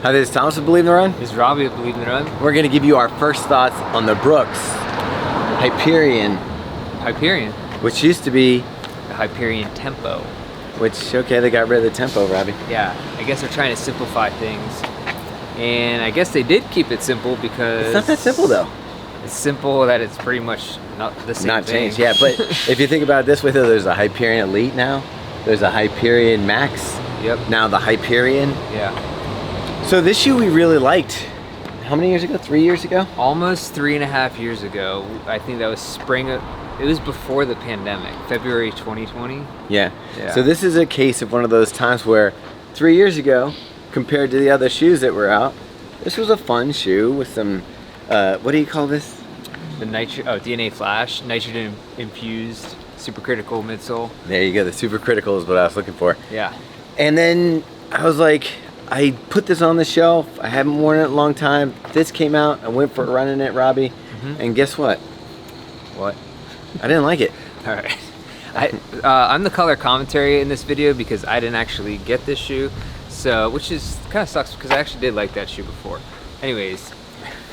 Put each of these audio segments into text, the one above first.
Hi, this is Thomas with Believe in the Run. This is Robbe with Believe in the Run. We're going to give you our first thoughts on the Brooks Hyperion. Hyperion? Which used to be the Hyperion Tempo. Which, okay, they got rid of the Tempo, Robbie. Yeah, I guess they're trying to simplify things. And I guess they did keep it simple because... It's not that simple, though. It's simple that it's pretty much not the same Not thing. changed, yeah. But if you think about it this way, though, there's a Hyperion Elite now. There's a Hyperion Max. Yep. Now the Hyperion. Yeah. So this shoe we really liked. How many years ago? 3 years ago? Almost 3.5 years ago. I think that was spring. It was before the pandemic, February 2020. Yeah. Yeah. So this is a case of one of those times where 3 years ago, compared to the other shoes that were out, this was a fun shoe with some, what do you call this? The DNA Flash, nitrogen infused supercritical midsole. There you go, the super critical is what I was looking for. Yeah. And then I was like, I put this on the shelf. I haven't worn it in a long time. This came out. I went for a run in it, Robbie. And guess what? What? I didn't like it. All right. I'm the color commentary in this video because I didn't actually get this shoe. So, which is kind of sucks because I actually did like that shoe before. Anyways,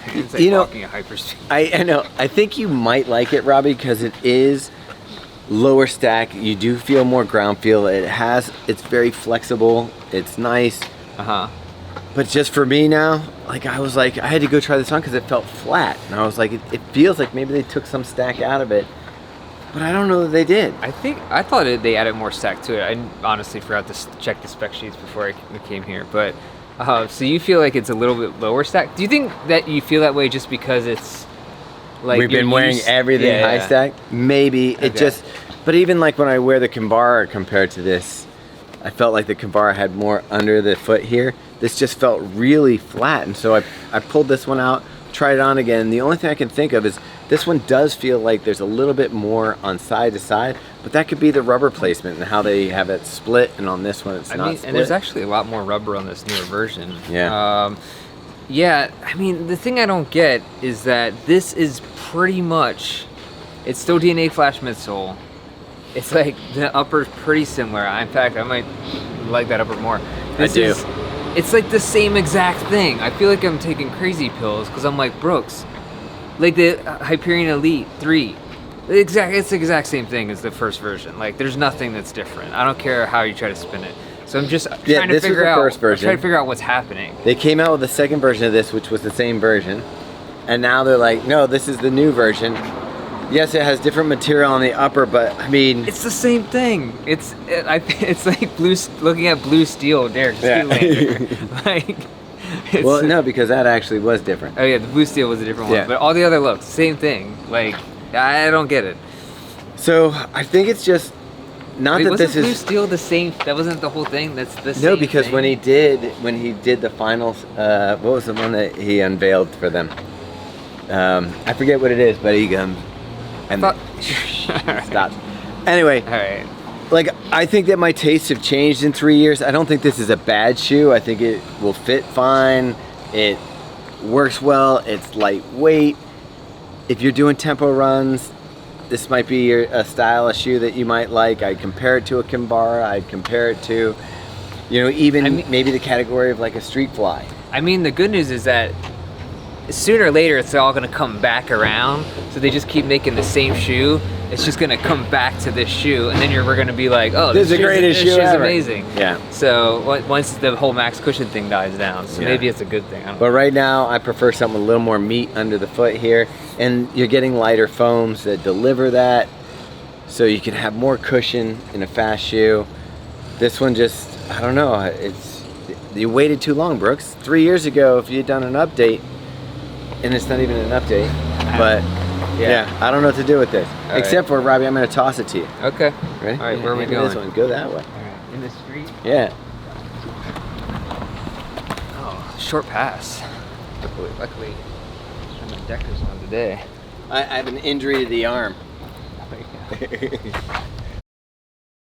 it's like walking at hyperspeed. I know. I think you might like it, Robbie, because it is lower stack. You do feel more ground feel. It's very flexible. It's nice. But just for me now, like I was like, I had to go try this on because it felt flat. And I was like, it feels like maybe they took some stack out of it. But I don't know that they did. I thought they added more stack to it. I honestly forgot to check the spec sheets before I came here. But so you feel like it's a little bit lower stack? Do you think that you feel that way just because it's like we've been wearing everything high stack? Maybe it just. But even like when I wear the Kimbara compared to this, I felt like the Kimbara had more under the foot here. This just felt really flat, and so I pulled this one out, tried it on again. The only thing I can think of is this one does feel like there's a little bit more on side to side, but that could be the rubber placement and how they have it split, and on this one it's not split. And there's actually a lot more rubber on this newer version. Yeah. Yeah, I mean, the thing I don't get is that this is pretty much, it's still DNA Flash midsole. It's like the upper's pretty similar. In fact, I might like that upper more. It's like the same exact thing. I feel like I'm taking crazy pills because I'm like, Brooks, like the Hyperion Elite 3, it's the exact same thing as the first version. Like there's nothing that's different. I don't care how you try to spin it. So I'm just trying to figure out what's happening. They came out with a second version of this, which was the same version, and now they're like, no, this is the new version. Yes, it has different material on the upper, but I mean, it's the same thing. It's like looking at blue steel there. Like, well, no, because that actually was different. Oh yeah, the blue steel was a different one, but all the other looks, same thing. Like, I don't get it. So I think it's just not that this is blue steel the same. That wasn't the whole thing. That's the same. No, because thing. when he did the finals, what was the one that he unveiled for them? I forget what it is, but he stopped. Anyway, all right. Like, I think that my tastes have changed in 3 years. I don't think this is a bad shoe. I think it will fit fine. It works well. It's lightweight. If you're doing tempo runs, this might be a style of shoe that you might like. I'd compare it to a Kimbara. I'd compare it to, even maybe the category of like a Street Fly. I mean, the good news is that sooner or later it's all going to come back around, so they just keep making the same shoe. It's just going to come back to this shoe, and then we're going to be like, oh, this is the greatest shoe ever. Amazing. Yeah. So once the whole max cushion thing dies down, so maybe it's a good thing. I don't know. But right now I prefer something with a little more meat under the foot here, and you're getting lighter foams that deliver that, so you can have more cushion in a fast shoe. This one just, I don't know, you waited too long, Brooks. 3 years ago, if you'd done an update, and it's not even an update, but yeah, I don't know what to do with this. Except for, Robbie, I'm going to toss it to you. Okay. Ready? All right, where are we going? This one. Go that way. All right. In the street? Yeah. Oh, short pass. Luckily, I'm a Deckers one today. I have an injury to the arm.